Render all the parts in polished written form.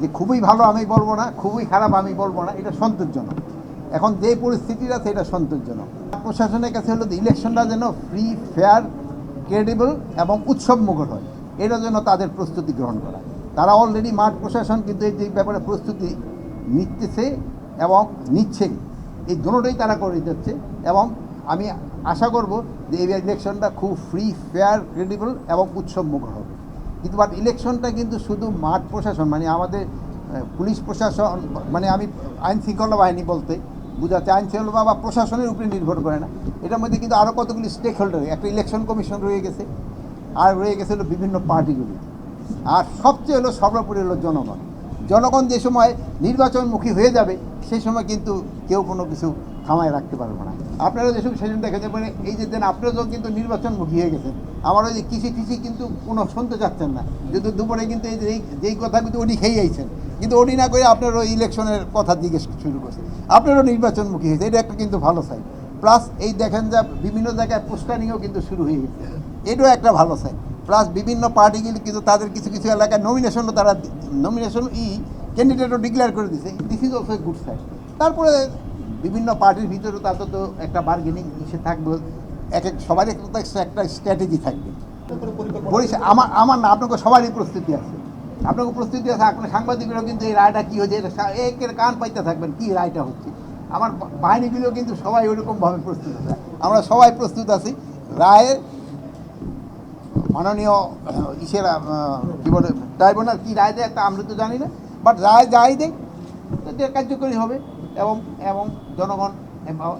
যে খুবই ভালো আমি বলবো না, খুবই খারাপ আমি বলবো না, এটা সন্তোষজনক। এখন যে পরিস্থিতিটা আছে এটা সন্তোষজনক। প্রশাসনের কাছে হলো ইলেকশনটা যেন ফ্রি, ফেয়ার, ক্রেডিবল এবং উৎসবমুখর হয়, এটার জন্য তাদের প্রস্তুতি গ্রহণ করা। তারা অলরেডি মাঠ প্রশাসন কিন্তু এই ব্যাপারে প্রস্তুতি নিতেছে এবং নিচ্ছে, এই দুটোটাই তারা করে যাচ্ছে। এবং আমি আশা করব যে এই ইলেকশনটা খুব ফ্রি, ফেয়ার, ক্রেডিবল এবং উৎসবমুখর হবে। কিন্তু বাট ইলেকশনটা কিন্তু শুধু মাঠ প্রশাসন মানে আমাদের পুলিশ প্রশাসন মানে আমি আইন শৃঙ্খলা বাহিনী বলতে বোঝাচ্ছে, আইন শৃঙ্খলা বা প্রশাসনের উপরে নির্ভর করে না। এটার মধ্যে কিন্তু আরও কতগুলি স্টেক হোল্ডার, একটা ইলেকশন কমিশন রয়ে গেছে, আর রয়ে গেছে হলো বিভিন্ন পার্টিগুলি, আর সবচেয়ে হলো সর্বোপরি হলো জনগণ। জনগণ যে সময় নির্বাচনমুখী হয়ে যাবে সেই সময় কিন্তু কেউ কোনো কিছু থামায় রাখতে পারবে না। আপনারা যেসব সেদিন দেখা যাবে এই যে দেন আপনারাও কিন্তু নির্বাচনমুখী হয়ে গেছেন, আমার ওই যে কৃষি কিন্তু কোনো শুনতে চাচ্ছেন না, যেহেতু দুপুরে কিন্তু এই যেই কথা কিন্তু উনি খেয়ে আইছেন, কিন্তু উনি না করে আপনার ওই ইলেকশনের কথা জিজ্ঞেস শুরু করছেন, আপনারও নির্বাচনমুখী হয়েছে, এটা একটা কিন্তু ভালো সাইড। প্লাস এই দেখেন যা বিভিন্ন জায়গায় পোস্টারিংও কিন্তু শুরু হয়ে গেছে, এটাও একটা ভালো সাইড। প্লাস বিভিন্ন পার্টিগুলি কিন্তু তাদের কিছু কিছু এলাকায় নমিনেশনও তারা ক্যান্ডিডেটও ডিক্লেয়ার করে দিছে, this is also a good side. তারপরে বিভিন্ন পার্টির ভিতরে তাদের তো একটা বার্গেনিং ইসে থাকবে, সবারই একটা স্ট্র্যাটেজি থাকবে। আমার না, আপনাকে সবারই প্রস্তুতি আছে, আপনাকে প্রস্তুতি আছে। আপনার সাংবাদিকরাও কিন্তু এই রায়টা কী হয়েছে একের কান পাইতে থাকবেন কী রায়টা হচ্ছে। আমার বাহিনীগুলো কিন্তু সবাই ওইরকমভাবে প্রস্তুত আছে, আমরা সবাই প্রস্তুত আছি। রায়ের মাননীয় ইসেরা কী বলে ট্রাইব্যুনাল কী রায় দেয় একটা আমরা তো জানি না, বাট রায় যাই দেয় এটা কার্যকরী হবে এবং এবং জনগণ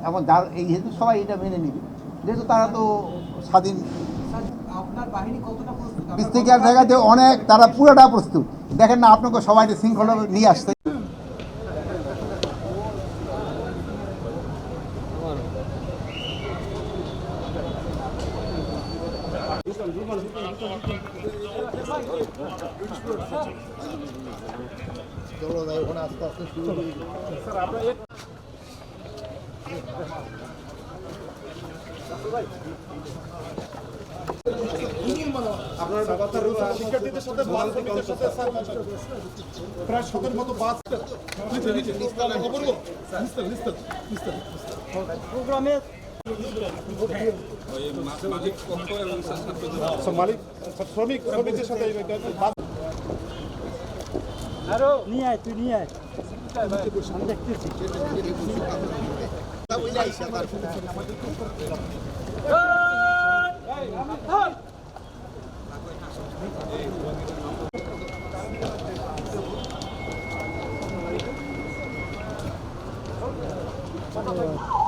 এবং যার এই যেহেতু সবাই এটা মেনে নেবে, যেহেতু তারা তো স্বাধীন। বিস্তিকার জায়গাতে অনেক তারা পুরোটা প্রস্তুত। দেখেন না আপনাকে সবাই শৃঙ্খলা নিয়ে আসতে। ওখানে আস্তে আস্তে শুরু আপনার শিক্ষার্থীদের সাথে প্রায় ১৭ মতো বাস প্রোগ্রামে মালিক শ্রমিকদের সাথে আরো নিয়ে আয়, তুই নিয়ে আয়, আমি দেখতেছি। Thank you.